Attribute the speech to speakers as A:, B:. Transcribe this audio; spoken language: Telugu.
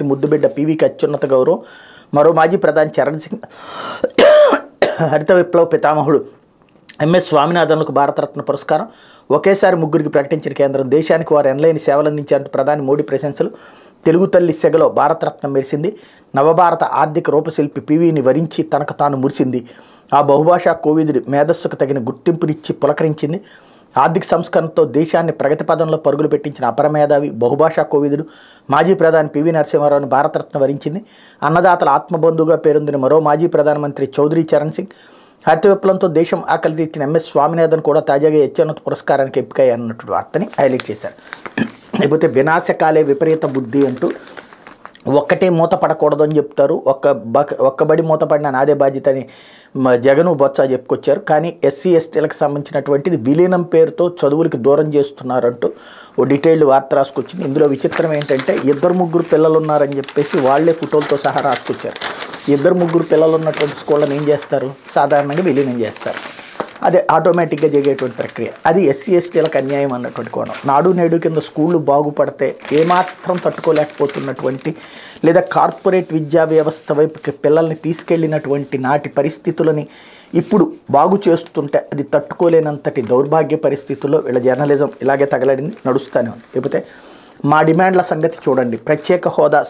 A: ముద్దుబిడ్డ పీవీకి అత్యున్నత గౌరవం. మరో మాజీ ప్రధాని చరణ్ సింగ్, హరిత విప్లవ పితామహుడు ఎంఎస్ స్వామినాథన్లకు భారతరత్న పురస్కారం. ఒకేసారి ముగ్గురికి ప్రకటించిన కేంద్రం. దేశానికి వారు ఎనలేని సేవలందించారంటూ ప్రధాని మోడీ ప్రశంసలు. తెలుగు తల్లి సెగలో భారతరత్న మెరిసింది. నవభారత ఆర్థిక రూపశిల్పి పీవీని వరించి తనకు తాను మురిసింది. ఆ బహుభాషా కోవిదుడి మేధస్సుకు తగిన గుర్తింపునిచ్చి పులకరించింది. ఆర్థిక సంస్కరణతో దేశాన్ని ప్రగతి పదంలో పరుగులు పెట్టించిన అపరమేధావి బహుభాషా కోవిదుడు మాజీ ప్రధాని పివి నరసింహారావుని భారతరత్న వరించింది. అన్నదాతల ఆత్మబంధువుగా పేరొందిన మరో మాజీ ప్రధానమంత్రి చౌదరి చరణ్ సింగ్, హరిత విప్లవంతో దేశం ఆకలి తీర్చిన ఎంఎస్ స్వామినాథన్ కూడా తాజాగా అత్యున్నత పురస్కారానికి ఎంపికయ్యారన్నటువంటి వార్తని హైలైట్ చేశారు. లేకపోతే వినాశకాలే విపరీత బుద్ధి అంటూ ఒక్కటే మూత పడకూడదు అని చెప్తారు. ఒక్కబడి మూత పడిన నాదే బాధ్యత అని జగను బొత్స చెప్పుకొచ్చారు. కానీ ఎస్సీ ఎస్టీలకు సంబంధించినటువంటిది విలీనం పేరుతో చదువులకి దూరం చేస్తున్నారంటూ ఓ డీటెయిల్డ్ వార్త రాసుకొచ్చింది. ఇందులో విచిత్రం ఏంటంటే 2-3 పిల్లలు ఉన్నారని చెప్పేసి వాళ్లే ఫోటోలతో సహా రాసుకొచ్చారు. 2-3 పిల్లలు ఉన్నటువంటి స్కూళ్ళని ఏం చేస్తారు? సాధారణంగా విలీనం చేస్తారు. అదే ఆటోమేటిక్గా జరిగేటువంటి ప్రక్రియ. అది ఎస్సీ ఎస్టీలకు అన్యాయం అన్నటువంటి కోణం. నాడు నేడు కింద స్కూళ్ళు బాగుపడితే ఏమాత్రం తట్టుకోలేకపోతున్నటువంటి లేదా కార్పొరేట్ విద్యా వ్యవస్థ వైపుకి పిల్లల్ని తీసుకెళ్ళినటువంటి నాటి పరిస్థితులని ఇప్పుడు బాగు చేస్తుంటే అది తట్టుకోలేనంతటి దౌర్భాగ్య పరిస్థితుల్లో వీళ్ళ జర్నలిజం ఇలాగే తగలడింది, నడుస్తూనే ఉంది. లేకపోతే మా డిమాండ్ల సంగతి చూడండి. ప్రత్యేక హోదా